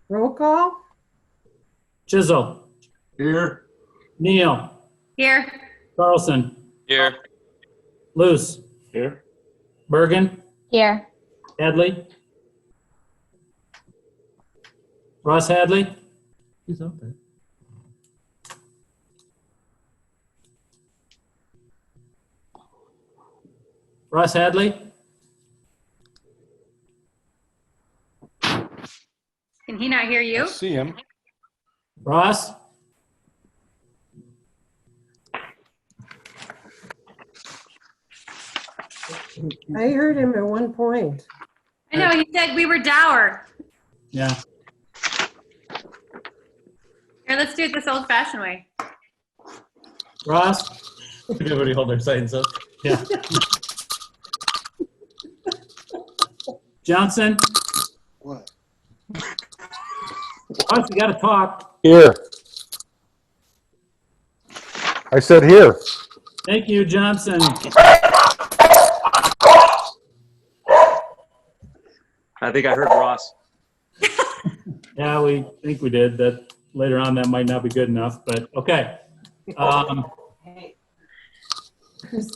Roll call? Chisel, Here. Neal, Here. Carlson, Here. Luce, Here. Bergen, Here. Hadley, Ross Hadley. He's up there. Ross Hadley, Can he not hear I you? see him. Ross, I heard him at one point. I know, he said we were dour. yeah. Here, let's do it this old fashioned way. Ross, Everybody hold their signs up. yeah. Johnson, What? Ross, you got to talk. Here. I said here. Thank you, Johnson. I think I heard Ross. Yeah, we think we did. That later on, that might not be good enough, but okay.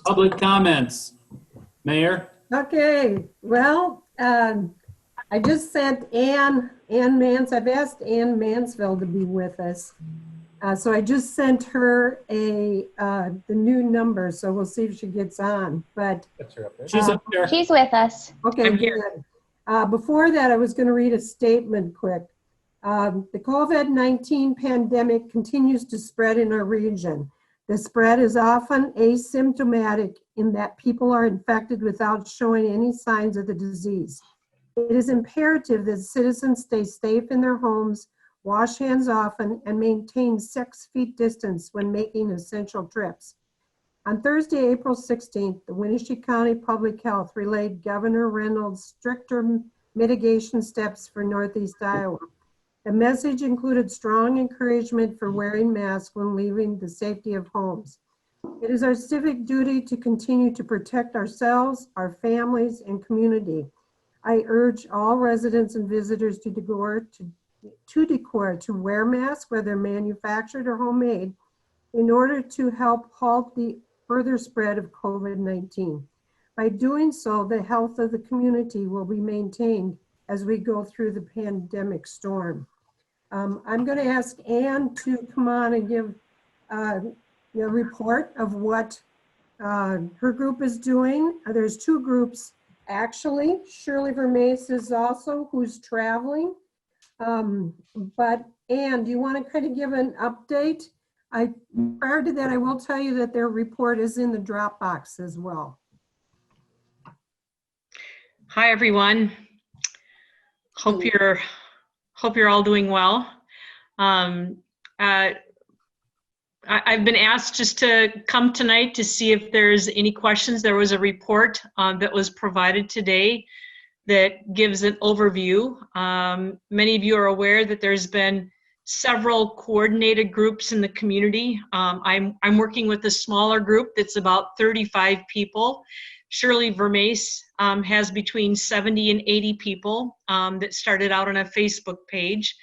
Public comments. Mayor? Okay, well, I just sent Ann I've asked Ann Mansfield to be with us. So I just sent her the new number, so we'll see if she gets on. But She's up there. She's with us. okay, I'm here. good. Before that, I was going to read a statement quick. The COVID-19 pandemic continues to spread in our region. The spread is often asymptomatic in that people are infected without showing any signs of the disease. It is imperative that citizens stay safe in their homes, wash hands often, and maintain 6 feet distance when making essential trips. On Thursday, April 16th, the Winnebago County Public Health relayed Governor Reynolds' stricter mitigation steps for Northeast Iowa. The message included strong encouragement for wearing masks when leaving the safety of homes. It is our civic duty to continue to protect ourselves, our families, and community. I urge all residents and visitors to Decorah to wear masks, whether manufactured or homemade, in order to help halt the further spread of COVID-19. By doing so, the health of the community will be maintained as we go through the pandemic storm. I'm going to ask Ann to come on and give a report of what her group is doing. There's 2 groups, actually. Shirley Vermace is also, who's traveling. But Ann, do you want to kind of give an update? Prior to that, I will tell you that their report is in the Dropbox as well. Hi, everyone. Hope you're all doing well. I've been asked just to come tonight to see if there's any questions. There was a report that was provided today that gives an overview. Many of you are aware that there's been several coordinated groups in the community. I'm working with a smaller group that's about 35 people. Shirley Vermace has between 70 and 80 people that started out on a Facebook page.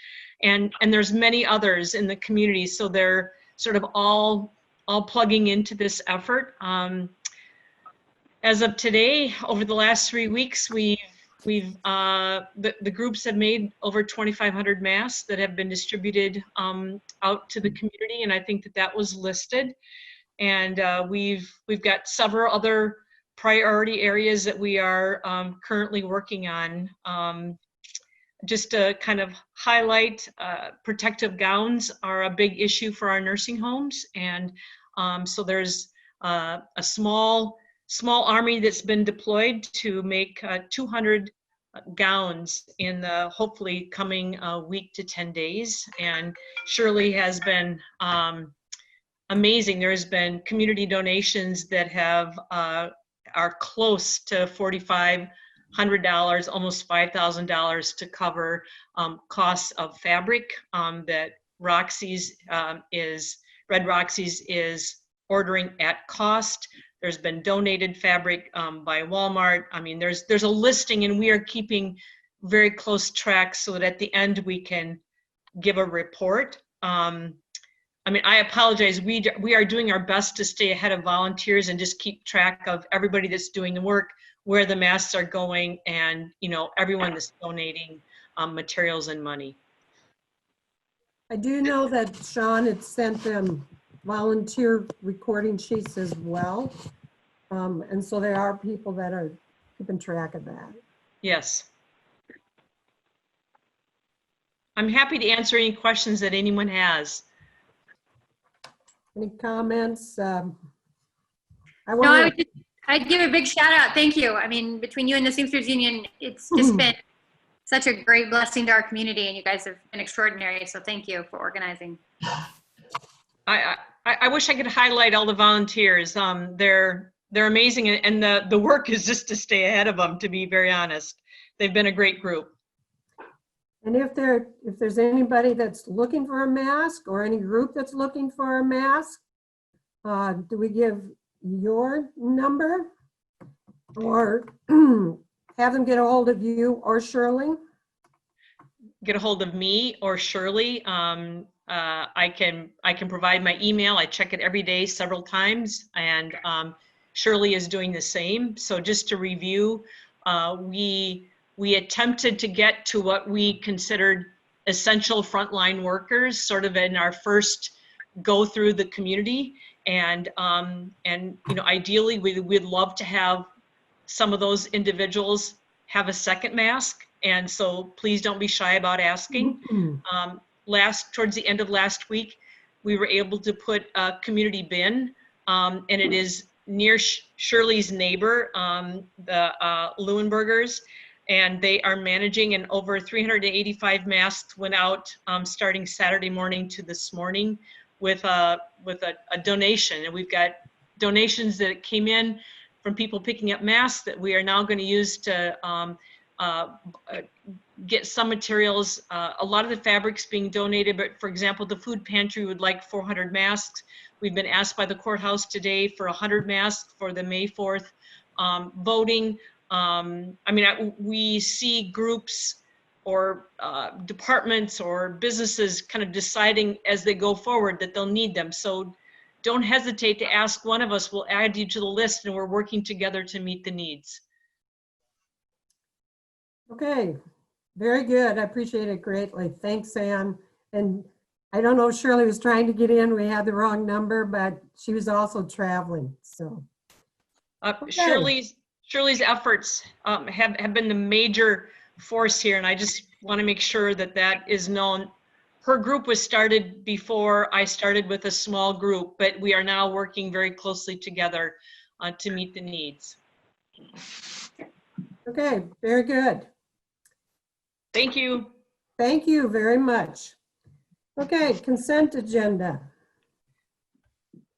And there's many others in the community, so they're sort of all plugging into this effort. As of today, over the last 3 weeks, the groups have made over 2,500 masks that have been distributed out to the community, and I think that was listed. And we've got several other priority areas that we are currently working on. Just to kind of highlight, protective gowns are a big issue for our nursing homes, and so there's a small army that's been deployed to make 200 gowns in the hopefully coming week to 10 days. And Shirley has been amazing. There's been community donations that have are close to $4,500, almost $5,000 to cover costs of fabric that Red Roxy's is ordering at cost. There's been donated fabric by Walmart. I mean, there's a listing, and we are keeping very close track so that at the end we can give a report. I mean, I apologize. We are doing our best to stay ahead of volunteers and just keep track of everybody that's doing the work, where the masks are going, and everyone that's donating materials and money. I do know that Sean had sent them volunteer recording sheets as well. And so there are people that are keeping track of that. Yes. I'm happy to answer any questions that anyone has. Any comments? I'd give a big shout out. Thank you. I mean, between you and the Teamsters Union, it's just been such a great blessing to our community, and you guys have been extraordinary. So thank you for organizing. I wish I could highlight all the volunteers. They're amazing, and the work is just to stay ahead of them, to be very honest. They've been a great group. And if there's anybody that's looking for a mask, or any group that's looking for a mask, do we give your number, or have them get a hold of you or Shirley? Get a hold of me or Shirley. I can provide my email. I check it every day, several times, and Shirley is doing the same. So just to review, we attempted to get to what we considered essential frontline workers, sort of in our first go through the community, and ideally we'd love to have some of those individuals have a second mask, and so please don't be shy about asking. Towards the end of last week, we were able to put a community bin, and it is near Shirley's neighbor, the Leuenbergers, and they are managing, and over 385 masks went out starting Saturday morning to this morning with a donation. And we've got donations that came in from people picking up masks that we are now going to use to get some materials. A lot of the fabrics being donated, but for example, the food pantry would like 400 masks. We've been asked by the courthouse today for 100 masks for the May 4th voting. We see groups or departments or businesses kind of deciding as they go forward that they'll need them. So don't hesitate to ask one of us. We'll add you to the list, and we're working together to meet the needs. Okay, very good. I appreciate it greatly. Thanks, Ann. And I don't know if Shirley was trying to get in. We had the wrong number, but she was also traveling, so. Okay. Shirley's efforts have been the major force here, and I just want to make sure that that is known. Her group was started before I started with a small group, but we are now working very closely together to meet the needs. Okay, very good. Thank you. Thank you very much. Okay, consent agenda.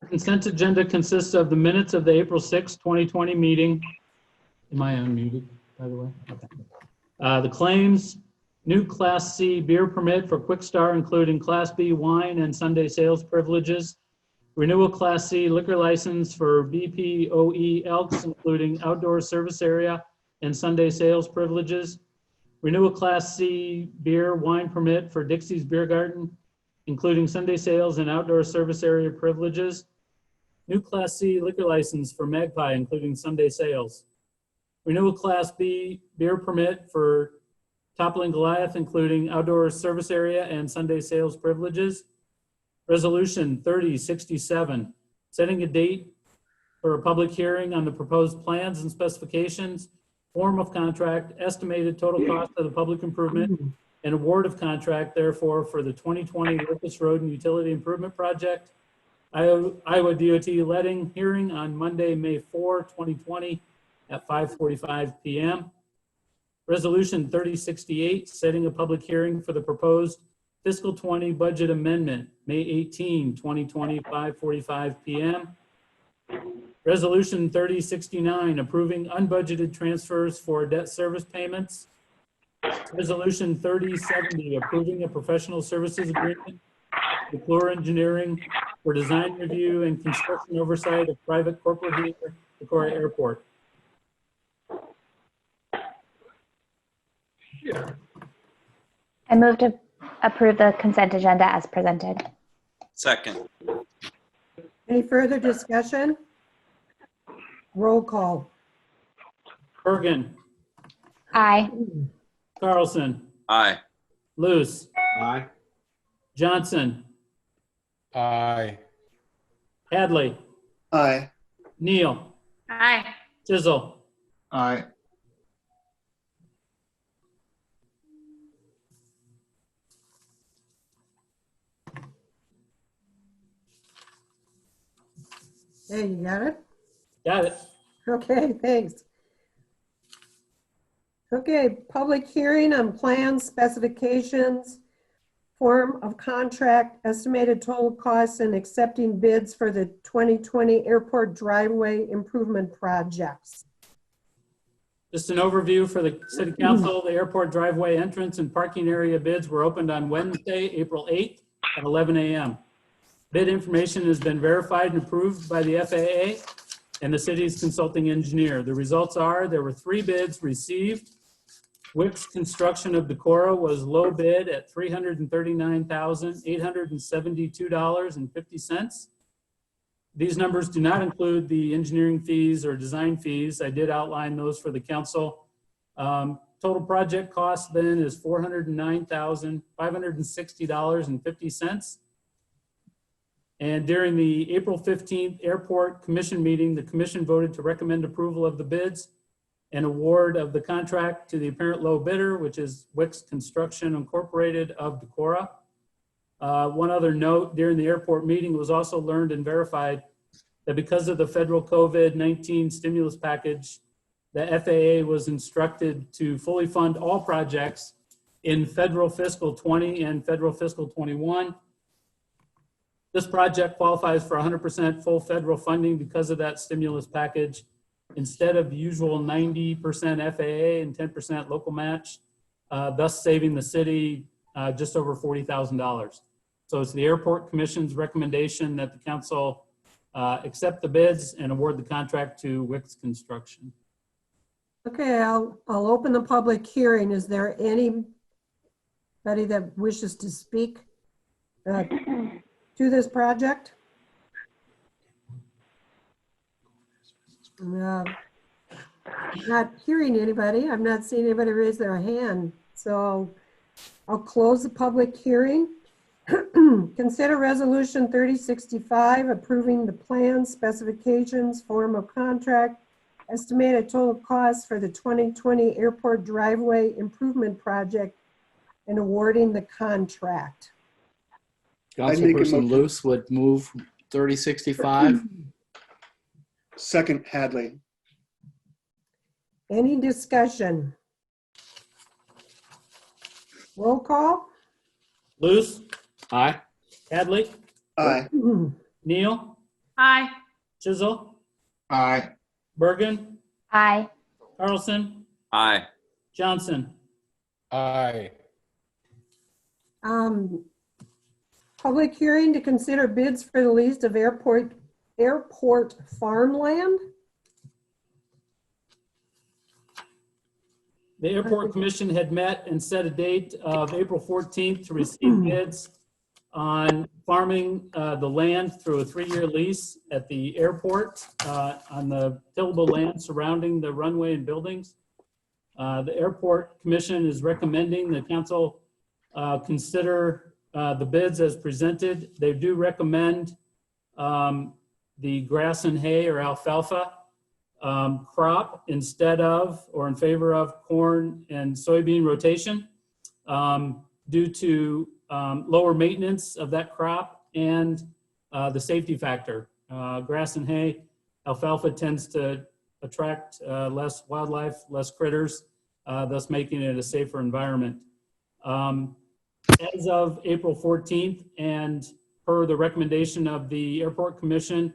Consent agenda consists of the minutes of the April 6, 2020 meeting. Am I unmuted, by the way? Okay. The claims, new Class C beer permit for Quick Star, including Class B wine and Sunday sales privileges. Renewal Class C liquor license for BPOE Elks, including outdoor service area and Sunday sales privileges. Renewal Class C beer wine permit for Dixie's Beer Garden, including Sunday sales and outdoor service area privileges. New Class C liquor license for Magpie, including Sunday sales. Renewal Class B beer permit for Toppling Goliath, including outdoor service area and Sunday sales privileges. Resolution 3067, setting a date for a public hearing on the proposed plans and specifications, form of contract, estimated total cost of the public improvement, and award of contract, therefore, for the 2020 Locust Road and Utility Improvement Project. Iowa DOT letting hearing on Monday, May 4, 2020 at 5:45 p.m. Resolution 3068, setting a public hearing for the proposed fiscal 20 budget amendment, May 18, 2020, 5:45 p.m. Resolution 3069, approving unbudgeted transfers for debt service payments. Resolution 3070, approving a professional services agreement with Decorah Engineering for design review and construction oversight of private corporate hangar, Decorah Airport. I move to approve the consent agenda as presented. Second. Any further discussion? Roll call. Bergen, Aye. Carlson, Aye. Luce, Aye. Johnson, Aye. Hadley, Aye. Neal, Aye. Chisel. Aye. Hey, you got it? Got it. Okay, thanks. Okay, public hearing on plans, specifications, form of contract, estimated total costs, and accepting bids for the 2020 airport driveway improvement projects. Just an overview for the city council. The airport driveway entrance and parking area bids were opened on Wednesday, April 8th at 11 a.m. Bid information has been verified and approved by the FAA and the city's consulting engineer. The results are there were 3 bids received. Wick's Construction of Decorah was low bid at $339,872.50. These numbers do not include the engineering fees or design fees. I did outline those for the council. Total project cost then is $409,560.50. And during the April 15th Airport Commission meeting, the commission voted to recommend approval of the bids and award of the contract to the apparent low bidder, which is Wick's Construction Incorporated of Decorah. One other note, during the airport meeting, it was also learned and verified that because of the federal COVID-19 stimulus package, the FAA was instructed to fully fund all projects in federal fiscal 20 and federal fiscal 21. This project qualifies for 100% full federal funding because of that stimulus package, instead of the usual 90% FAA and 10% local match, thus saving the city just over $40,000. So it's the Airport Commission's recommendation that the council accept the bids and award the contract to Wick's Construction. Okay, I'll open the public hearing. Is there anybody that wishes to speak to this project? I'm not hearing anybody. I'm not seeing anybody raise their hand. So I'll close the public hearing. Consider Resolution 3065, approving the plans, specifications, form of contract, estimated total cost for the 2020 airport driveway improvement project, and awarding the contract. Councilperson Luce would move 3065. Second, Hadley. Any discussion? Roll call? Luce, Aye. Hadley, Aye. Neal, Aye. Chisel, Aye. Bergen, Aye. Carlson, Aye. Johnson. Aye. Public hearing to consider bids for the lease of airport farmland. The Airport Commission had met and set a date of April 14th to receive bids on farming the land through a 3-year lease at the airport on the tillable land surrounding the runway and buildings. The Airport Commission is recommending the council consider the bids as presented. They do recommend the grass and hay or alfalfa crop instead of or in favor of corn and soybean rotation due to lower maintenance of that crop and the safety factor. Grass and hay, alfalfa tends to attract less wildlife, less critters, thus making it a safer environment. As of April 14th and per the recommendation of the Airport Commission,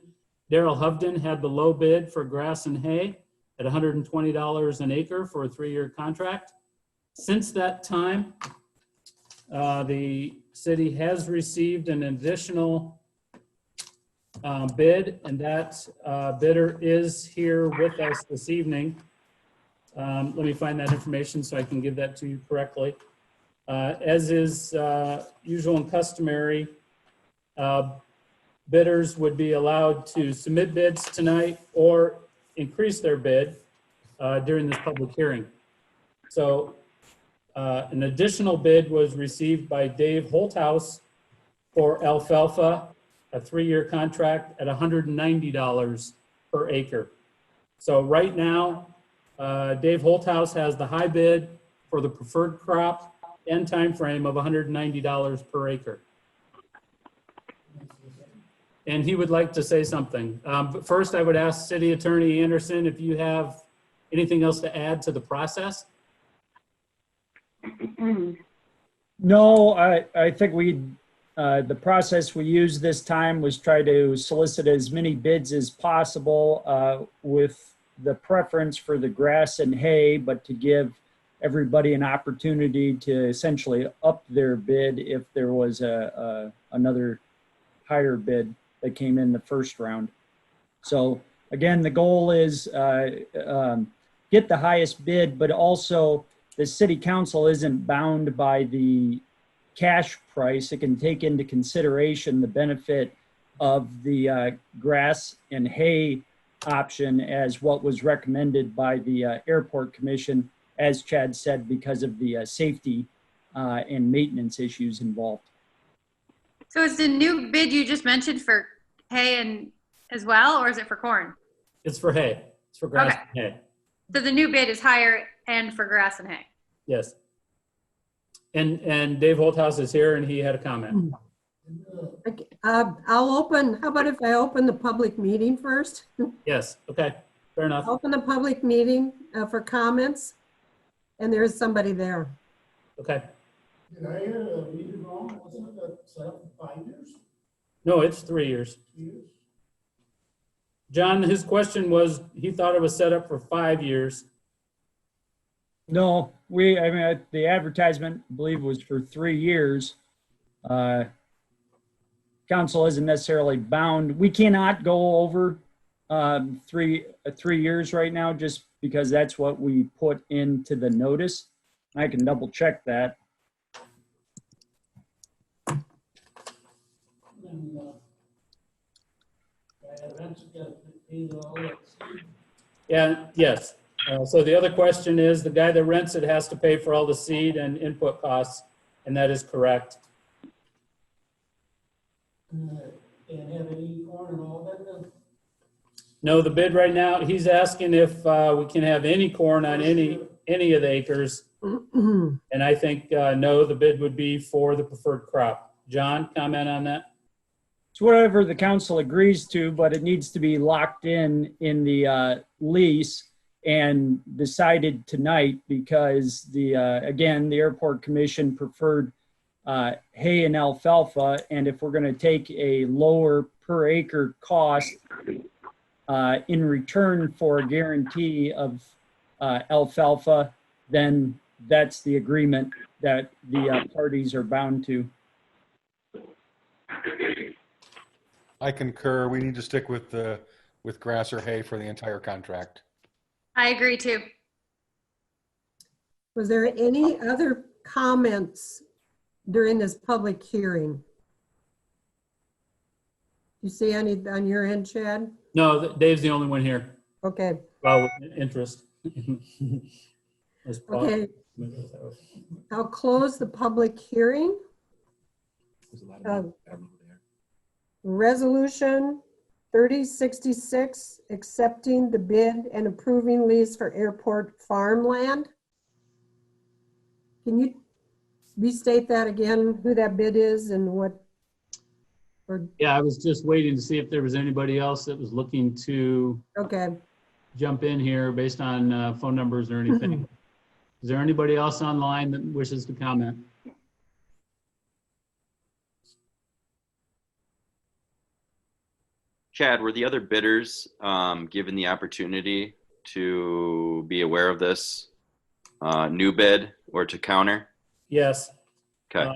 Daryl Hovden had the low bid for grass and hay at $120 an acre for a 3-year contract. Since that time, the city has received an additional bid, and that bidder is here with us this evening. Let me find that information so I can give that to you correctly. As is usual and customary, bidders would be allowed to submit bids tonight or increase their bid during this public hearing. So an additional bid was received by Dave Holthouse for alfalfa, a 3-year contract at $190 per acre. So right now, Dave Holthouse has the high bid for the preferred crop and time frame of $190 per acre. And he would like to say something. But first, I would ask City Attorney Anderson if you have anything else to add to the process? No, I think the process we used this time was try to solicit as many bids as possible with the preference for the grass and hay, but to give everybody an opportunity to essentially up their bid if there was another higher bid that came in the first round. So again, the goal is get the highest bid, but also the city council isn't bound by the cash price. It can take into consideration the benefit of the grass and hay option as what was recommended by the airport commission, as Chad said, because of the safety and maintenance issues involved. So is the new bid you just mentioned for hay and as well, or is it for corn? It's for hay. It's for grass Okay. and hay. So the new bid is higher and for grass and hay. Yes. And Dave Holthouse is here and he had a comment. Okay, I'll open, how about if I open the public meeting first? Yes, okay, fair enough. Open the public meeting for comments, and there's somebody there. Okay. Did I read it wrong? Wasn't it set up for 5 years? No, it's 3 years. 2 years? John, his question was, he thought it was set up for 5 years. No, the advertisement, I believe, was for 3 years. Council isn't necessarily bound. We cannot go over 3 years right now, just because that's what we put into the notice. I can double check that. Yeah, yes. So the other question is, the guy that rents it has to pay for all the seed and input costs, and that is correct. And have any corn and all that then? No, the bid right now, he's asking if we can have any corn on any of the acres. And I think, no, the bid would be for the preferred crop. John, comment on that? It's whatever the council agrees to, but it needs to be locked in the lease and decided tonight, because again, the airport commission preferred hay and alfalfa, and if we're going to take a lower per acre cost in return for a guarantee of alfalfa, then that's the agreement that the parties are bound to. I concur. We need to stick with grass or hay for the entire contract. I agree too. Was there any other comments during this public hearing? You see any on your end, Chad? No, Dave's the only one here. Okay, Well, with interest. Let's pause. okay. I'll close the public hearing. Resolution 3066, accepting the bid and approving lease for airport farmland. Can you restate that again, who that bid is and what? Yeah, I was just waiting to see if there was anybody else that was looking to Okay, jump in here based on phone numbers or anything. Is there anybody else online that wishes to comment? Chad, were the other bidders given the opportunity to be aware of this new bid or to counter? Yes. Okay.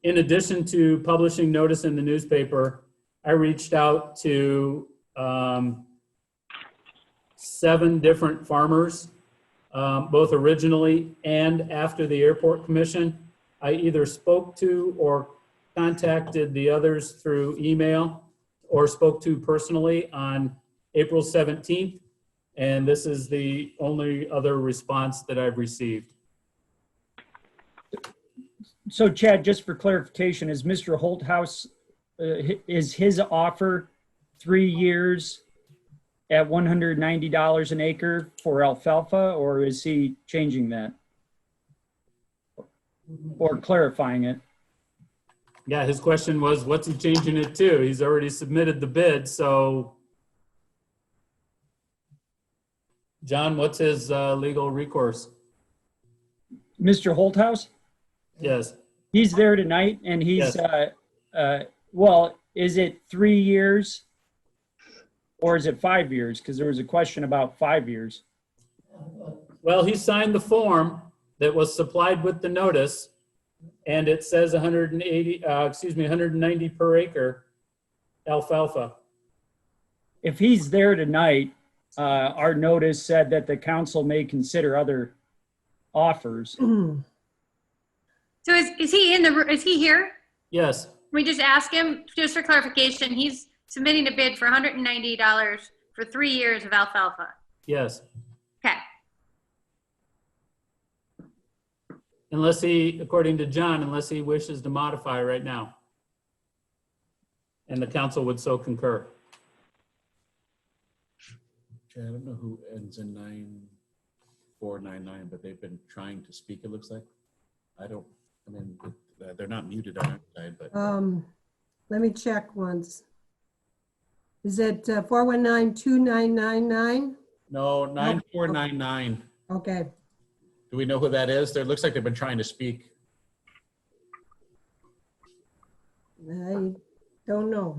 In addition to publishing notice in the newspaper, I reached out to 7 different farmers both originally and after the airport commission. I either spoke to or contacted the others through email or spoke to personally on April 17th. And this is the only other response that I've received. So Chad, just for clarification, is Mr. Holthouse, is his offer 3 years at $190 an acre for alfalfa, or is he changing that? Or clarifying it? Yeah, his question was, what's he changing it to? He's already submitted the bid, so. John, what's his legal recourse? Mr. Holthouse? Yes. He's there tonight, and he's, well, is it 3 years or is it 5 years? Because there was a question about 5 years. Well, he signed the form that was supplied with the notice, and it says 190 per acre alfalfa. If he's there tonight, our notice said that the council may consider other offers. So is he is he here? Yes. Can we just ask him, just for clarification, he's submitting a bid for $190 for 3 years of alfalfa. Yes. Okay. Unless he, according to John, unless he wishes to modify right now. And the council would so concur. I don't know who ends in 9499, but they've been trying to speak, it looks like. They're not muted on our side, but. Let me check once. Is it 419-2999? No, 9499. Okay. Do we know who that is? It looks like they've been trying to speak. I don't know.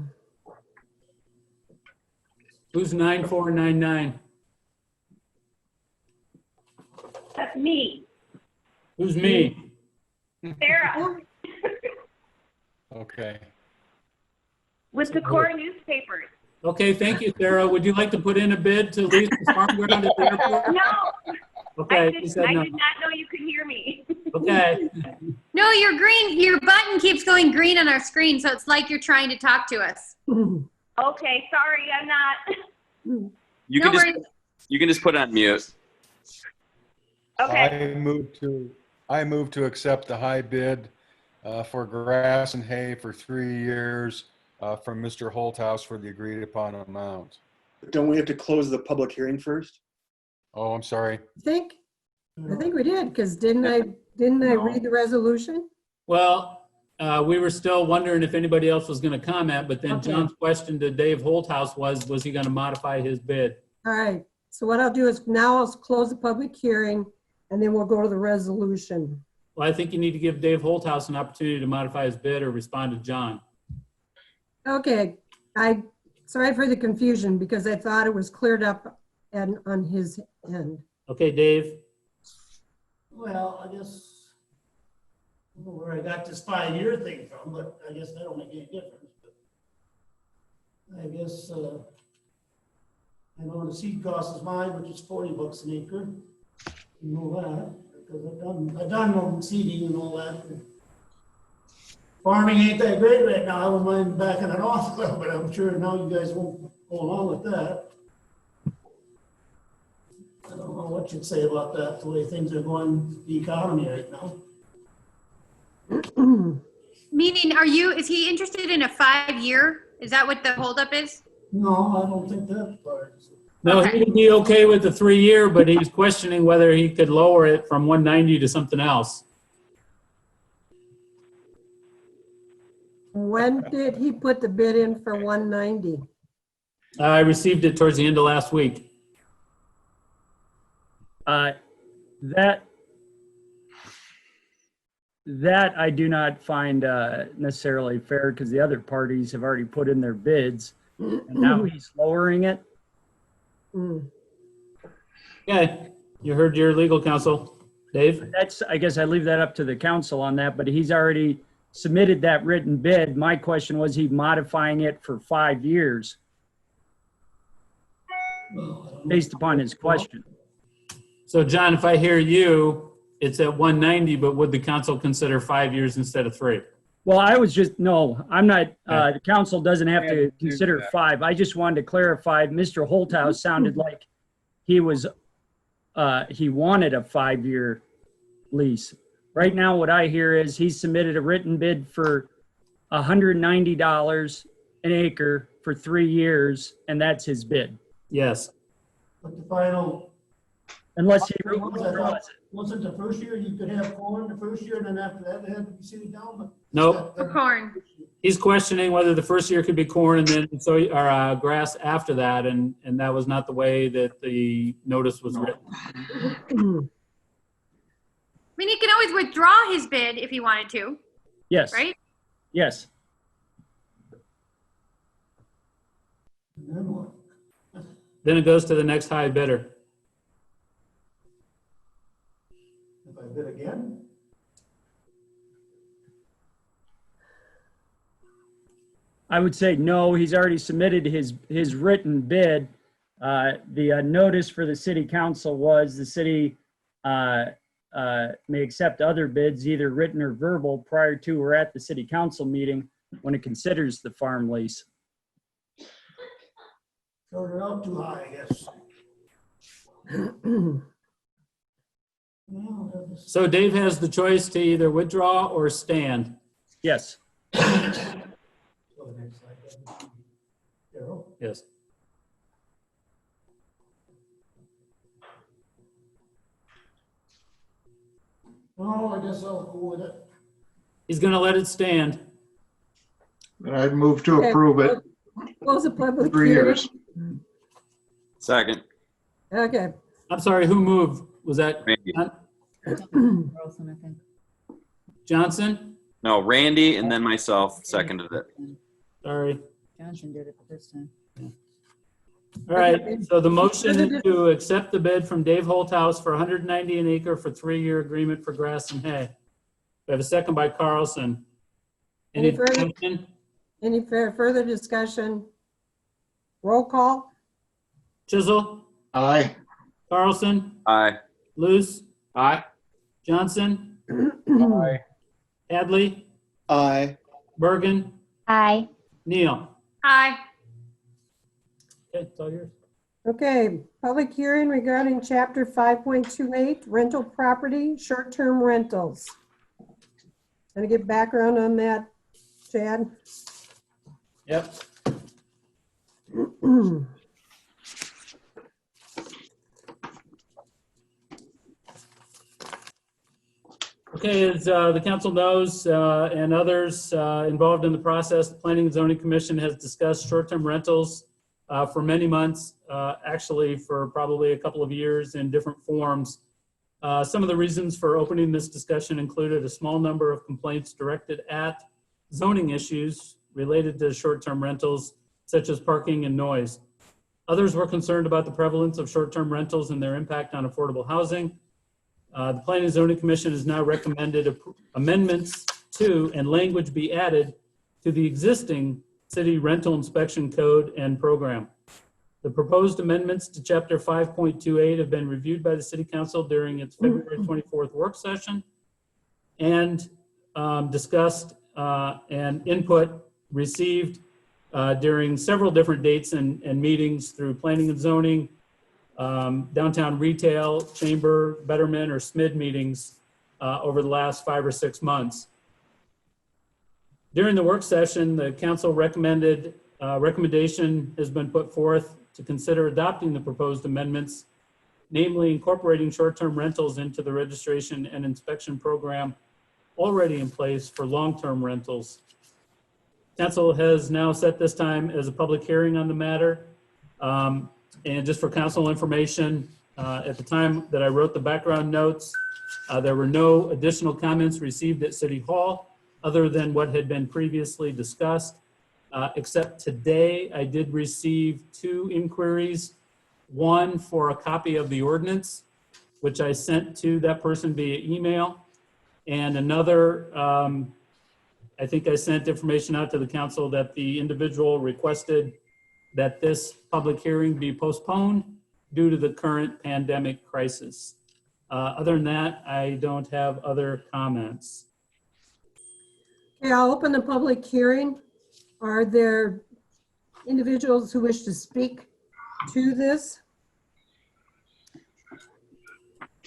Who's 9499? That's me, Who's me? Sarah, Okay. with Decorah newspapers. Okay, thank you, Sarah. Would you like to put in a bid to lease the farm ground at the airport? No, Okay, I she did said no. not know you could hear me. Okay. No, your button keeps going green on our screen, so it's like you're trying to talk to us. Okay, sorry, I'm not. You No can worries. you can just put on mute. Okay, I move to accept the high bid for grass and hay for 3 years from Mr. Holthouse for the agreed upon amount. Don't we have to close the public hearing first? Oh, I'm sorry. I think we did, because didn't I read the resolution? Well, we were still wondering if anybody else was going to comment, but then Okay. John's question to Dave Holthouse was he going to modify his bid? All right, so what I'll do is now I'll close the public hearing and then we'll go to the resolution. Well, I think you need to give Dave Holthouse an opportunity to modify his bid or respond to John. Okay, sorry for the confusion because I thought it was cleared up and on his end. Okay, Dave? Well, I guess, I don't know where I got this 5-year thing from, but I guess that don't make any difference. But I guess, I know the seed cost is mine, which is $40 an acre. You know that, because I've done seeding and all that. Farming ain't that great right now. I wouldn't mind backing it off a little bit. I'm sure now you guys won't go along with that. I don't know what you'd say about that, the way things are going, the economy right now. Meaning, is he interested in a 5-year? Is that what the holdup is? No, I don't think that part is. No, Okay. he would be okay with the 3-year, but he's questioning whether he could lower it from 190 to something else. When did he put the bid in for 190? I received it towards the end of last week. That I do not find necessarily fair because the other parties have already put in their bids and now he's lowering it. Okay, you heard your legal counsel. Dave? I guess I leave that up to the council on that, but he's already submitted that written bid. My question was he modifying it for 5 years based upon his question. So John, if I hear you, it's at 190, but would the council consider 5 years instead of 3? Well, I was just, no, I'm not, Okay. the council doesn't have Yeah, to do consider that. 5. I just wanted to clarify, Mr. Holthouse sounded like he was, he wanted a 5-year lease. Right now, what I hear is he submitted a written bid for $190 an acre for 3 years, and that's his bid. Yes. But the final, Unless he I thought, withdraws it. wasn't the first year you could have corn the first year, and then after that, they had to be seeded down? But Nope. For corn. He's questioning whether the first year could be corn and then grass after that, and that was not the way that the notice was written. I mean, he can always withdraw his bid if he wanted to, Yes, right? yes. And then what? Then it goes to the next high bidder. If I bid again? I would say no, he's already submitted his written bid. The notice for the city council was the city may accept other bids, either written or verbal, prior to or at the city council meeting when it considers the farm lease. Started out too high, I guess. Well, that was- So Dave has the choice to either withdraw or stand. Yes. so the next slide, that would be Darryl. Yes. Oh, I guess I'll go with it. He's going to let it stand. And I'd move to approve it Close the public 3 hearing. years. Second. Okay. I'm sorry, who moved? Was that Randy. Johnson? No, Randy and then myself seconded it. Sorry. Johnson did it the first time. All right, so the motion to accept the bid from Dave Holthouse for 190 an acre for 3-year agreement for grass and hay. We have a second by Carlson. Any Any further- discussion? Any further discussion? Roll call? Chisel? Aye. Carlson? Aye. Luce? Aye. Johnson? Aye. Hadley? Aye. Bergen? Aye. Neal? Aye. Okay, it's all yours. Okay, public hearing regarding chapter 5.28, rental property, short-term rentals. Gonna get background on that, Chad? Yep. Okay, as the council knows, and others involved in the process, the Planning and Zoning Commission has discussed short-term rentals for many months, actually for probably a couple of years in different forms. Some of the reasons for opening this discussion included a small number of complaints directed at zoning issues related to short-term rentals, such as parking and noise. Others were concerned about the prevalence of short-term rentals and their impact on affordable housing. The Planning and Zoning Commission has now recommended amendments to and language be added to the existing city rental inspection code and program. The proposed amendments to chapter 5.28 have been reviewed by the city council during its February 24th work session and discussed and input received during several different dates and meetings through planning and zoning, downtown retail, chamber, betterment, or SMID meetings over the last 5 or 6 months. During the work session, the council recommendation has been put forth to consider adopting the proposed amendments, namely incorporating short-term rentals into the registration and inspection program already in place for long-term rentals. Council has now set this time as a public hearing on the matter. And just for council information, at the time that I wrote the background notes, there were no additional comments received at City Hall other than what had been previously discussed. Except today, I did receive 2 inquiries, one for a copy of the ordinance, which I sent to that person via email, and another, I think I sent information out to the council that the individual requested that this public hearing be postponed due to the current pandemic crisis. Other than that, I don't have other comments. Okay, I'll open the public hearing. Are there individuals who wish to speak to this?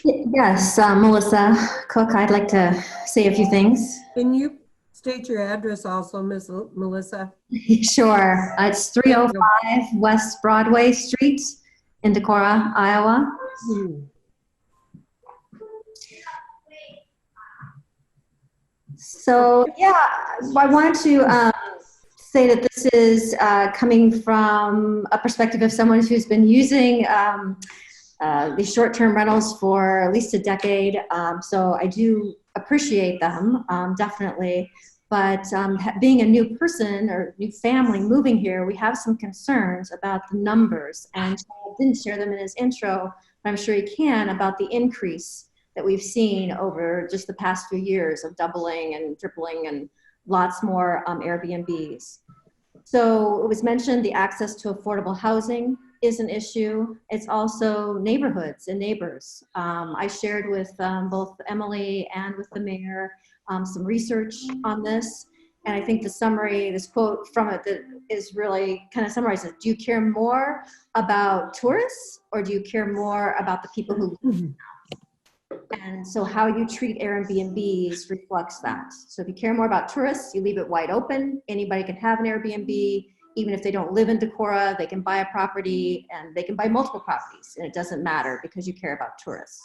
Yes, Melissa Cook, I'd like to say a few things. Can you state your address also, Ms. Melissa? Sure. It's 305 West Broadway Street in Decorah, Iowa. So, yeah, I wanted to say that this is coming from a perspective of someone who's been using these short-term rentals for at least a decade. So I do appreciate them, definitely. But being a new person or new family moving here, we have some concerns about the numbers. And Chad didn't share them in his intro, but I'm sure he can, about the increase that we've seen over just the past few years of doubling and tripling and lots more Airbnbs. So it was mentioned the access to affordable housing is an issue. It's also neighborhoods and neighbors. I shared with both Emily and with the mayor some research on this. And I think the summary, this quote from it that is really kind of summarizes, do you care more about tourists or do you care more about the people who live in them? And so how you treat Airbnbs reflects that. So if you care more about tourists, you leave it wide open. Anybody can have an Airbnb. Even if they don't live in Decorah, they can buy a property and they can buy multiple properties, and it doesn't matter because you care about tourists.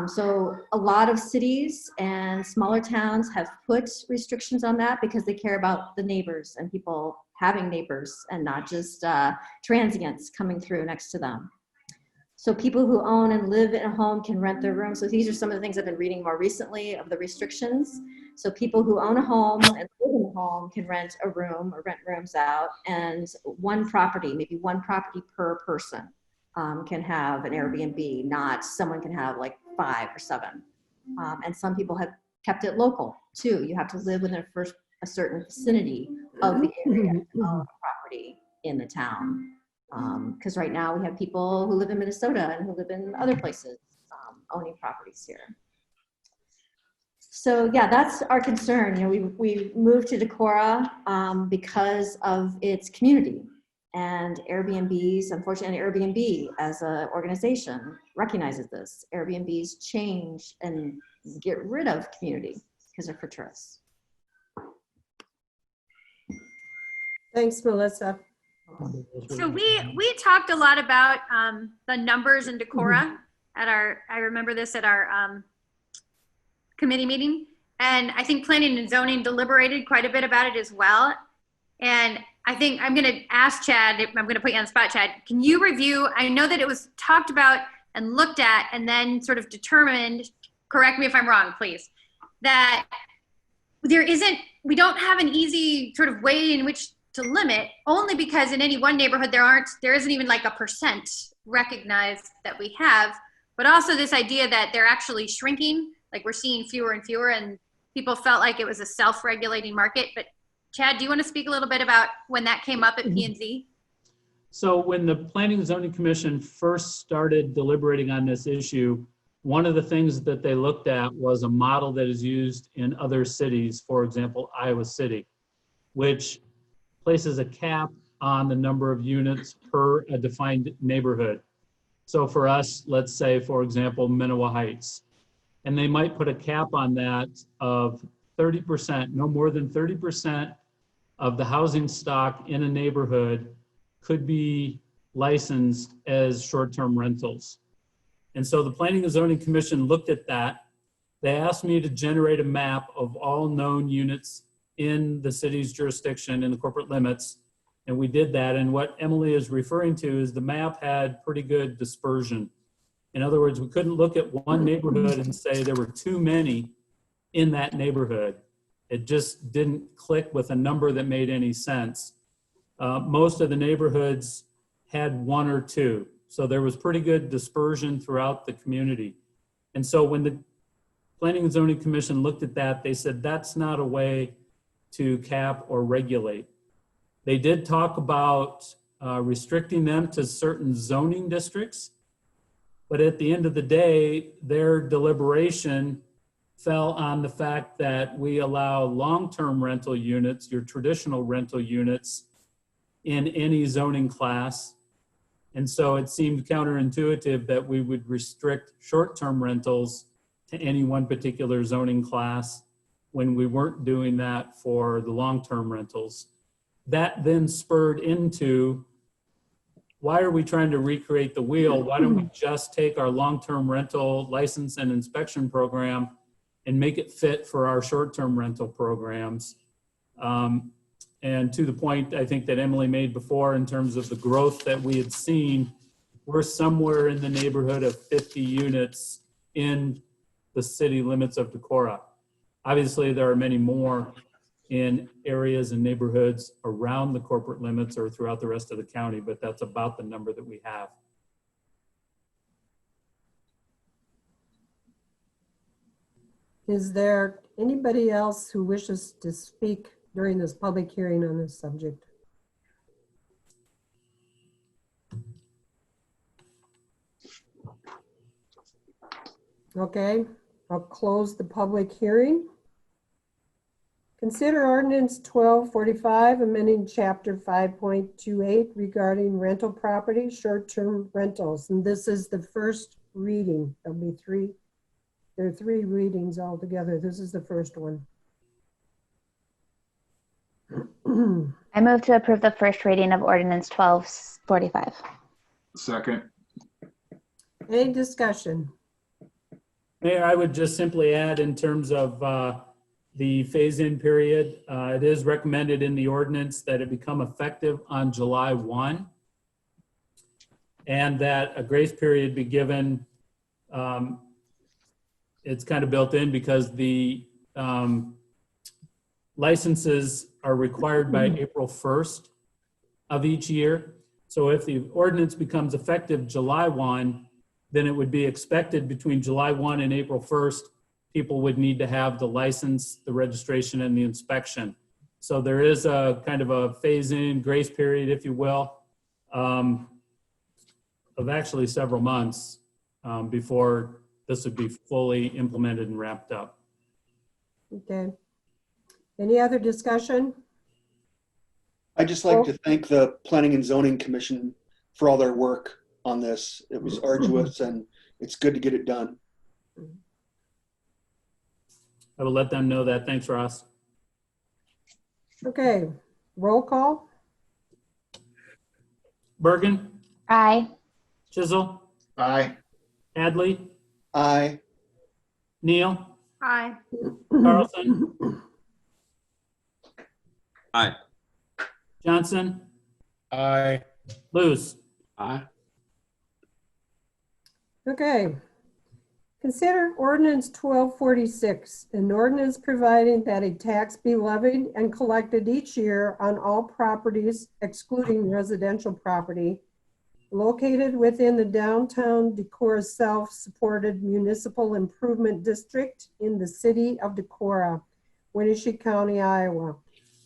So a lot of cities and smaller towns have put restrictions on that because they care about the neighbors and people having neighbors and not just transients coming through next to them. So people who own and live in a home can rent their room. So these are some of the things I've been reading more recently of the restrictions. So people who own a home and live in a home can rent a room or rent rooms out, and one property, maybe one property per person can have an Airbnb, not someone can have like 5 or 7. And some people have kept it local too. You have to live within a certain vicinity of the area to own a property in the town. Because right now we have people who live in Minnesota and who live in other places owning properties here. So yeah, that's our concern. You know, we moved to Decorah because of its community, and Airbnbs, unfortunately, Airbnb as an organization recognizes this. Airbnbs change and get rid of community because they're for tourists. Thanks, Melissa. So we talked a lot about the numbers in Decorah at I remember this at our committee meeting, and I think planning and zoning deliberated quite a bit about it as well. And I think I'm going to ask Chad, I'm going to put you on the spot, Chad, can you review, I know that it was talked about and looked at and then sort of determined, correct me if I'm wrong, please, that we don't have an easy sort of way in which to limit, only because in any one neighborhood there isn't even like a percent recognized that we have, but also this idea that they're actually shrinking, like we're seeing fewer and fewer, and people felt like it was a self-regulating market. But Chad, do you want to speak a little bit about when that came up at P&Z? So when the Planning and Zoning Commission first started deliberating on this issue, one of the things that they looked at was a model that is used in other cities, for example, Iowa City, which places a cap on the number of units per a defined neighborhood. So for us, let's say, for example, Minowa Heights, and they might put a cap on that of 30%, no more than 30% of the housing stock in a neighborhood could be licensed as short-term rentals. And so the Planning and Zoning Commission looked at that. They asked me to generate a map of all known units in the city's jurisdiction in the corporate limits, and we did that. And what Emily is referring to is the map had pretty good dispersion. In other words, we couldn't look at one neighborhood and say there were too many in that neighborhood. It just didn't click with a number that made any sense. Most of the neighborhoods had 1 or 2. So there was pretty good dispersion throughout the community. And so when the Planning and Zoning Commission looked at that, they said that's not a way to cap or regulate. They did talk about restricting them to certain zoning districts, But at the end of the day, their deliberation fell on the fact that we allow long-term rental units, your traditional rental units, in any zoning class. And so it seemed counterintuitive that we would restrict short-term rentals to any one particular zoning class when we weren't doing that for the long-term rentals. That then spurred into, why are we trying to recreate the wheel? Why don't we just take our long-term rental license and inspection program and make it fit for our short-term rental programs? And to the point I think that Emily made before in terms of the growth that we had seen, we're somewhere in the neighborhood of 50 units in the city limits of Decorah. Obviously, there are many more in areas and neighborhoods around the corporate limits or throughout the rest of the county, but that's about the number that we have. Is there anybody else who wishes to speak during this public hearing on this subject? Okay, I'll close the public hearing. Consider ordinance 1245, amending chapter 5.28 regarding rental property, short-term rentals. And this is the first reading. There'll be there are three readings altogether. This is the first one. I move to approve the first reading of ordinance 1245. Second. Any discussion? Mayor, I would just simply add in terms of the phase-in period, it is recommended in the ordinance that it become effective on July 1 and that a grace period be given. It's kind of built in because the licenses are required by April 1st of each year. So if the ordinance becomes effective July 1, then it would be expected between July 1 and April 1st, people would need to have the license, the registration, and the inspection. So there is a kind of a phase-in grace period, if you will, of actually several months before this would be fully implemented and wrapped up. Okay. Any other discussion? I'd just like to thank the Planning and Zoning Commission for all their work on this. It was arduous and it's good to get it done. I will let them know that. Thanks, Ross. Okay, roll call. Bergen, Aye. Chisel, Aye. Hadley, Aye. Neal, Aye. Carlson, Aye. Johnson, Aye. Luce. Aye. Okay. Consider ordinance 1246, an ordinance providing that a tax be levied and collected each year on all properties excluding residential property located within the downtown Decorah self-supported municipal improvement district in the city of Decorah, Winnebago County, Iowa.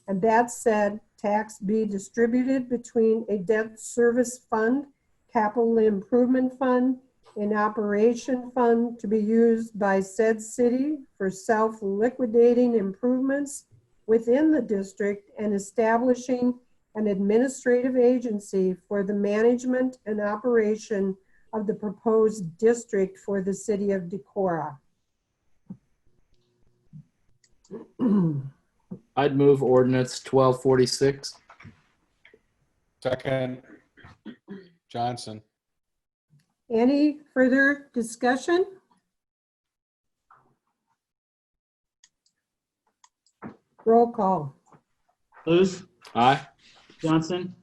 And that said, tax be distributed between a debt service fund, capital improvement fund, an operation fund to be used by said city for self-liquidating improvements within the district and establishing an administrative agency for the management and operation of the proposed district for the city of Decorah. I'd move ordinance 1246. Second. Johnson. Any further discussion? Roll call. Luce, Aye. Johnson,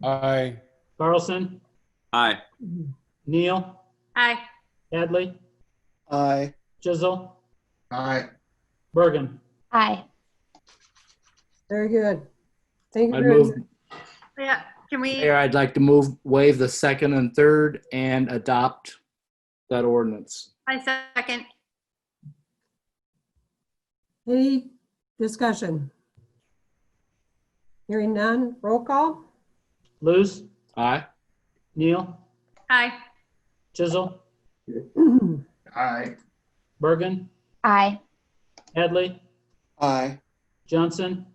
Aye. Carlson, Aye. Neal, Aye. Hadley, Aye. Chisel, Aye. Bergen. Aye. Very good. Thank you I'd very move, much. Yeah, can we, Mayor, I'd like to waive the second and third and adopt that ordinance. I second. Any discussion? Hearing none, roll call. Luce, Aye. Neal, Aye. Chisel, Aye. Bergen, Aye. Hadley, Aye. Johnson,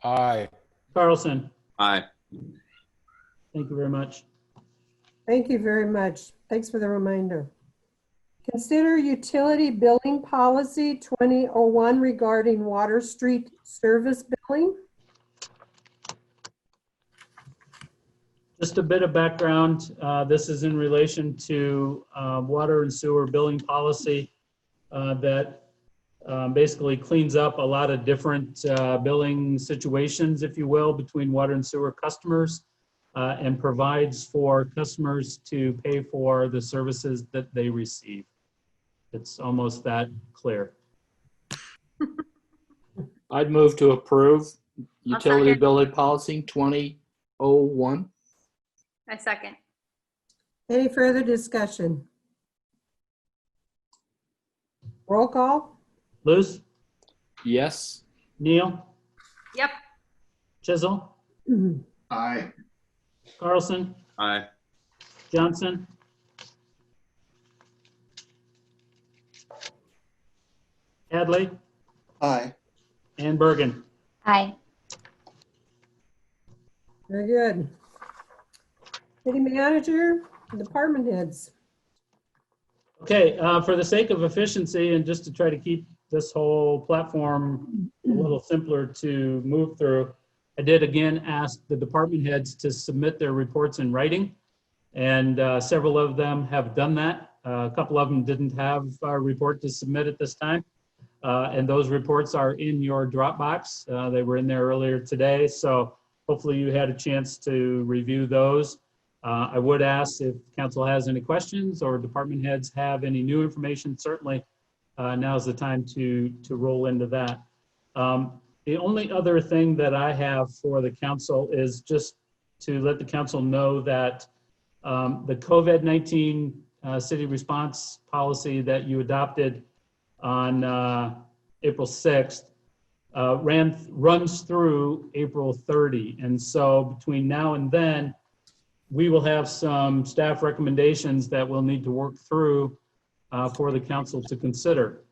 Aye. Carlson. Aye. Thank you very much. Thank you very much. Thanks for the reminder. Consider utility billing policy 2001 regarding Water Street service billing. Just a bit of background. This is in relation to water and sewer billing policy that basically cleans up a lot of different billing situations, if you will, between water and sewer customers and provides for customers to pay for the services that they receive. It's almost that clear. I'd move to approve utility second. billing policy 2001. I second. Any further discussion? Roll call? Luce, Yes. Neal, Yep. Chisel, Aye. Carlson, Aye. Johnson, Hadley, Aye. and Bergen. Aye. Very good. City manager, department heads. Okay, for the sake of efficiency and just to try to keep this whole platform a little simpler to move through, I did again ask the department heads to submit their reports in writing, and several of them have done that. A couple of them didn't have a report to submit at this time, and those reports are in your Dropbox. They were in there earlier today, so hopefully you had a chance to review those. I would ask if council has any questions or department heads have any new information, certainly now's the time to roll into that. The only other thing that I have for the council is just to let the council know that the COVID-19 city response policy that you adopted on April 6th runs through April 30. And so between now and then, we will have some staff recommendations that we'll need to work through for the council to consider.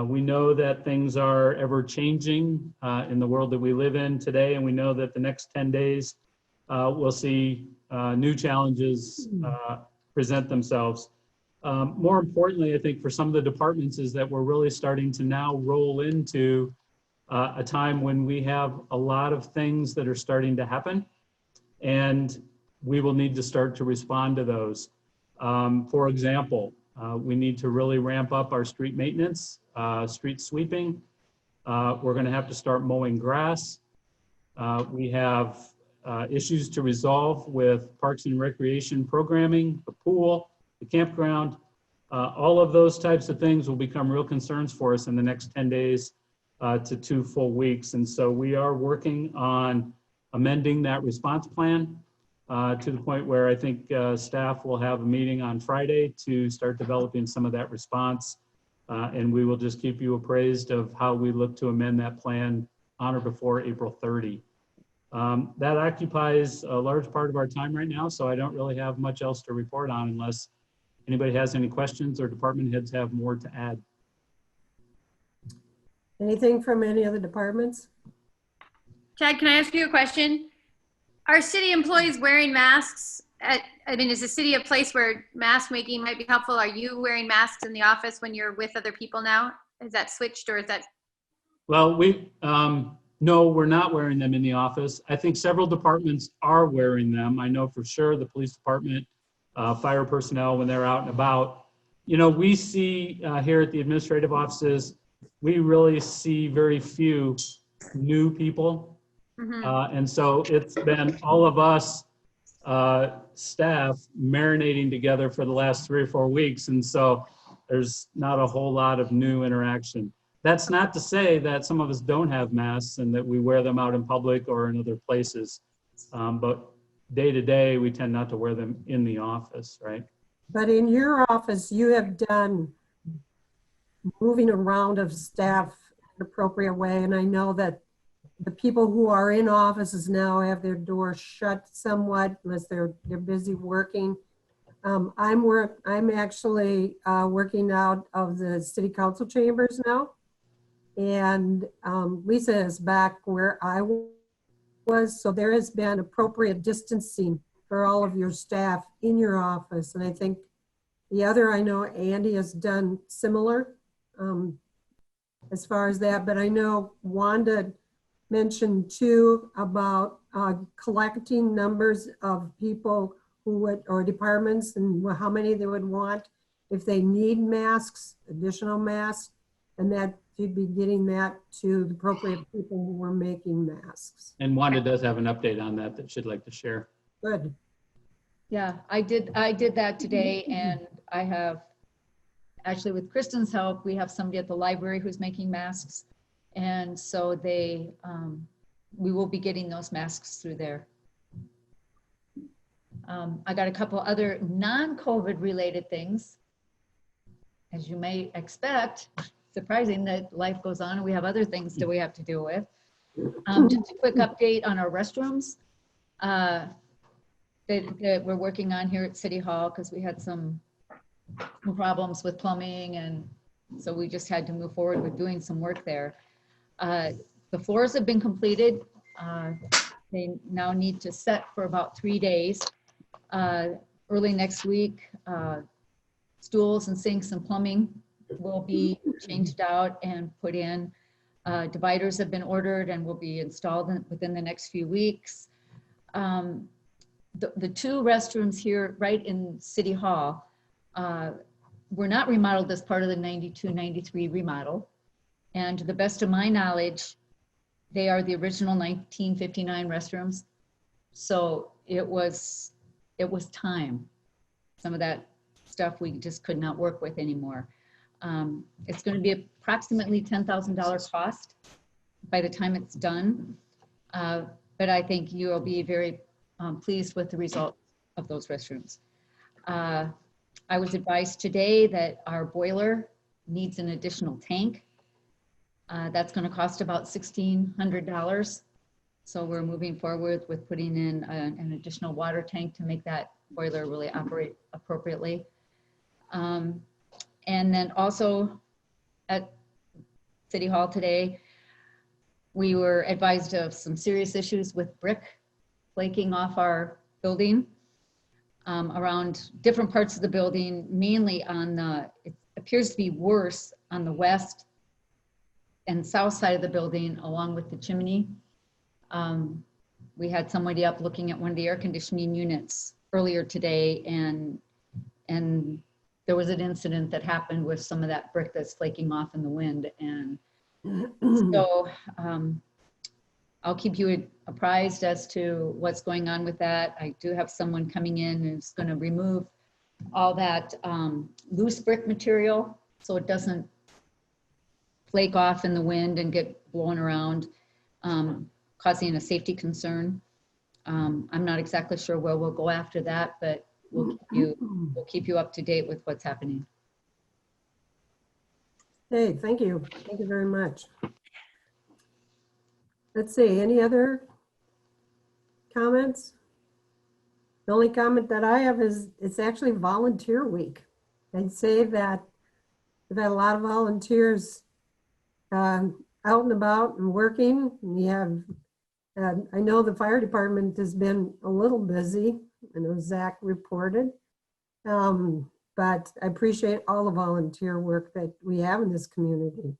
We know that things are ever changing in the world that we live in today, and we know that the next 10 days we'll see new challenges present themselves. More importantly, I think for some of the departments is that we're really starting to now roll into a time when we have a lot of things that are starting to happen, and we will need to start to respond to those. For example, we need to really ramp up our street maintenance, street sweeping. We're going to have to start mowing grass. We have issues to resolve with parks and recreation programming, the pool, the campground. All of those types of things will become real concerns for us in the next 10 days to 2 full weeks. And so we are working on amending that response plan to the point where I think staff will have a meeting on Friday to start developing some of that response. And we will just keep you appraised of how we look to amend that plan on or before April 30. That occupies a large part of our time right now, so I don't really have much else to report on unless anybody has any questions or department heads have more to add. Anything from any other departments? Chad, can I ask you a question? Are city employees wearing masks? I mean, is the city a place where mask making might be helpful? Are you wearing masks in the office when you're with other people now? Is that switched or is that? Well, no, we're not wearing them in the office. I think several departments are wearing them. I know for sure the police department, fire personnel, when they're out and about. You know, we see here at the administrative offices, we really see very few new people. And so it's been all of us staff marinating together for the last 3 or 4 weeks. And so there's not a whole lot of new interaction. That's not to say that some of us don't have masks and that we wear them out in public or in other places. But day to day, we tend not to wear them in the office, right? But in your office, you have done moving around of staff in an appropriate way. And I know that the people who are in offices now have their doors shut somewhat unless they're busy working. I'm actually working out of the city council chambers now. And Lisa is back where I was. So there has been appropriate distancing for all of your staff in your office. And I think the other, I know Andy has done similar as far as that, but I know Wanda mentioned too about collecting numbers of people who would, or departments, and how many they would want if they need masks, additional masks, and that you'd be getting that to the appropriate people who were making masks. And Wanda does have an update on that she'd like to share. Good. Yeah, I did that today, and I have, actually with Kristen's help, we have somebody at the library who's making masks. And so we will be getting those masks through there. I got a couple other non-COVID related things. As you may expect, surprising that life goes on and we have other things that we have to deal with. Just a quick update on our restrooms that we're working on here at City Hall, because we had some problems with plumbing, and so we just had to move forward with doing some work there. The floors have been completed. They now need to set for about 3 days. Early next week, stools and sinks and plumbing will be changed out and put in. Dividers have been ordered and will be installed within the next few weeks. The two restrooms here right in City Hall were not remodeled as part of the 92-93 remodel. And to the best of my knowledge, they are the original 1959 restrooms. So it was time. Some of that stuff we just could not work with anymore. It's going to be approximately $10,000 cost by the time it's done. But I think you will be very pleased with the result of those restrooms. I was advised today that our boiler needs an additional tank. That's going to cost about $1,600. So we're moving forward with putting in an additional water tank to make that boiler really operate appropriately. And then also at City Hall today, we were advised of some serious issues with brick flaking off our building around different parts of the building, mainly on it appears to be worse on the west and south side of the building, along with the chimney. We had somebody up looking at one of the air conditioning units earlier today, and there was an incident that happened with some of that brick that's flaking off in the wind. And so I'll keep you apprised as to what's going on with that. I do have someone coming in who's going to remove all that loose brick material so it doesn't flake off in the wind and get blown around, causing a safety concern. I'm not exactly sure where we'll go after that, but we'll keep you up to date with what's happening. Hey, thank you. Thank you very much. Let's see, any other comments? The only comment that I have is it's actually volunteer week. I'd say that we've had a lot of volunteers out and about and working. We have, I know the fire department has been a little busy. I know Zach reported, but I appreciate all the volunteer work that we have in this community.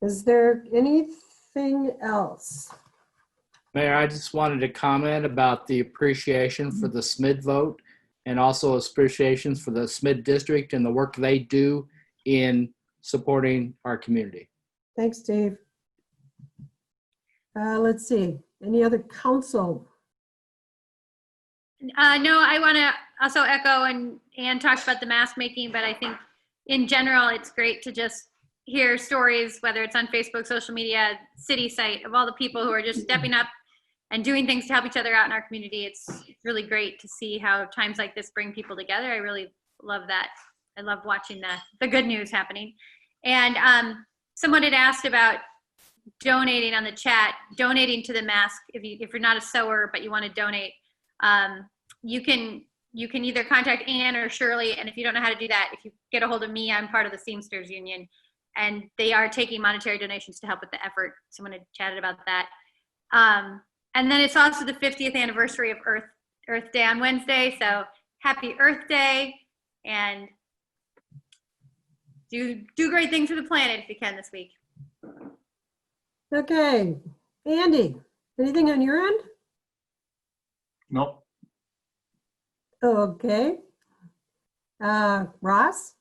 Is there anything else? Mayor, I just wanted to comment about the appreciation for the SMID vote, and also appreciations for the SMID district and the work they do in supporting our community. Thanks, Dave. Let's see, any other council? No, I want to also echo, and Ann talked about the mask making, but I think in general, it's great to just hear stories, whether it's on Facebook, social media, city site, of all the people who are just stepping up and doing things to help each other out in our community. It's really great to see how times like this bring people together. I really love that. I love watching the good news happening. And someone had asked about donating on the chat, donating to the mask. If you're not a sewer, but you want to donate, you can you can either contact Ann or Shirley. And if you don't know how to do that, if you get a hold of me, I'm part of the Seamsters Union, and they are taking monetary donations to help with the effort. Someone had chatted about that. And then it's also the 50th anniversary of Earth Day on Wednesday. So happy Earth Day, and do great things for the planet if you can this week. Okay, Andy, anything on your end? Nope. Okay. Ross?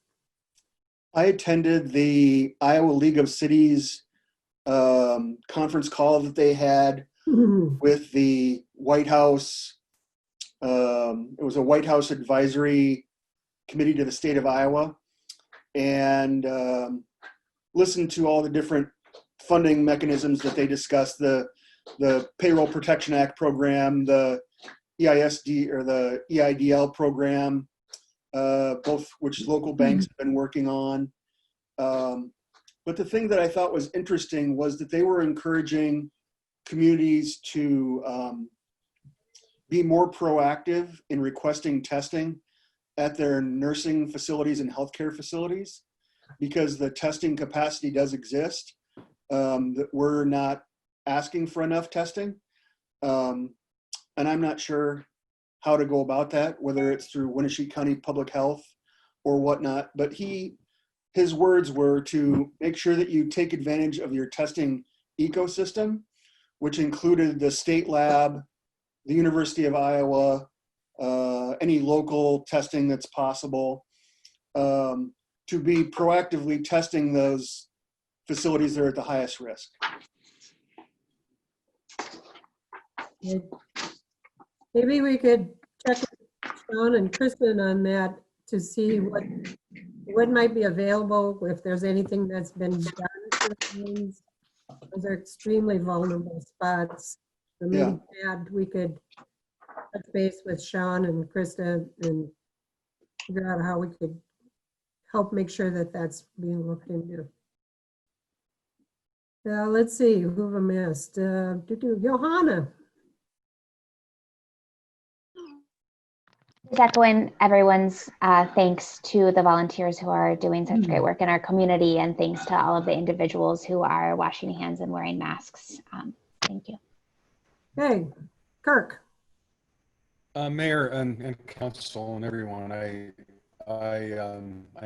I attended the Iowa League of Cities conference call that they had with the White House. It was a White House advisory committee to the state of Iowa, and listened to all the different funding mechanisms that they discussed, the Payroll Protection Act program, the EISD or the EIDL program, both which local banks have been working on. But the thing that I thought was interesting was that they were encouraging communities to be more proactive in requesting testing at their nursing facilities and healthcare facilities, because the testing capacity does exist, that we're not asking for enough testing. And I'm not sure how to go about that, whether it's through Winnebago County Public Health or whatnot. But his words were to make sure that you take advantage of your testing ecosystem, which included the state lab, the University of Iowa, any local testing that's possible, to be proactively testing those facilities that are at the highest risk. Maybe we could check with Sean and Kristen on that to see what might be available, if there's anything that's been done for the homes. Those are extremely vulnerable spots. So maybe we could touch base with Sean and Krista and figure out how we could help make sure that that's being looked into. Let's see, who have I missed? Johanna. Just echoing everyone's thanks to the volunteers who are doing such great work in our community, and thanks to all of the individuals who are washing hands and wearing masks. Thank you. Hey, Kirk. Mayor and council and everyone, I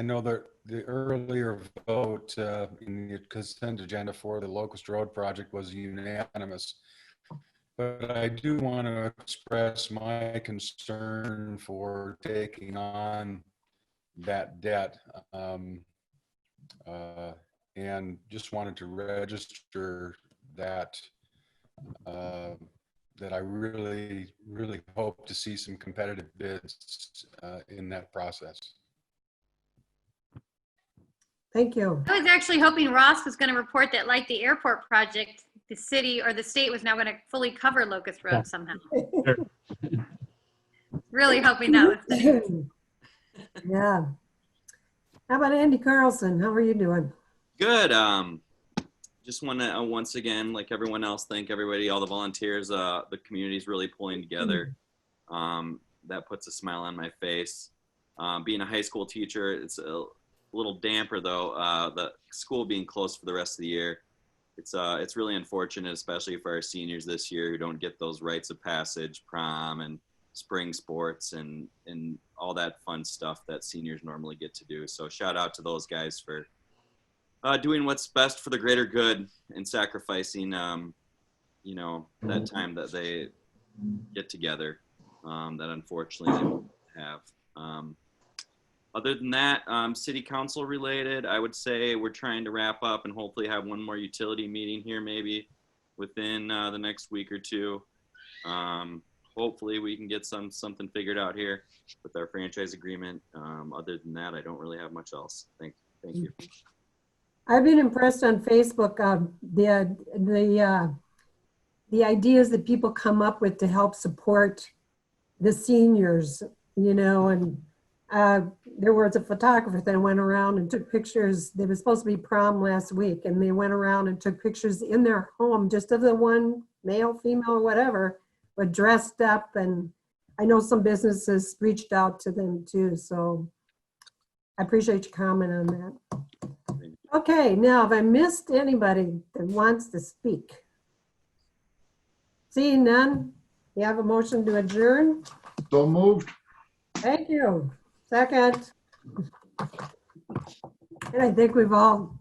know that the earlier vote in the consent agenda for the Locust Road project was unanimous. But I do want to express my concern for taking on that debt, and just wanted to register that that I really hope to see some competitive bids in that process. Thank you. I was actually hoping Ross was going to report that, like the airport project, the city or the state was now going to fully cover Locust Road somehow. Really hoping that was the news. Yeah. How about Andy Carlson? How are you doing? Good. Just want to once again, like everyone else, thank everybody, all the volunteers. The community's really pulling together. That puts a smile on my face. Being a high school teacher, it's a little damper though. The school being closed for the rest of the year. It's really unfortunate, especially for our seniors this year who don't get those rites of passage, prom and spring sports and all that fun stuff that seniors normally get to do. So shout out to those guys for doing what's best for the greater good and sacrificing, that time that they get together that unfortunately they won't have. Other than that, city council related, I would say we're trying to wrap up and hopefully have one more utility meeting here maybe within the next week or two. Hopefully we can get something figured out here with our franchise agreement. Other than that, I don't really have much else. Thank you. I've been impressed on Facebook, the ideas that people come up with to help support the seniors, and there was a photographer that went around and took pictures. There was supposed to be prom last week, and they went around and took pictures in their home, just of the one male, female, or whatever, but dressed up and I know some businesses reached out to them too, so I appreciate your comment on that. Okay, now have I missed anybody that wants to speak? Seeing none, you have a motion to adjourn? So moved. Thank you. Second. And I think we've all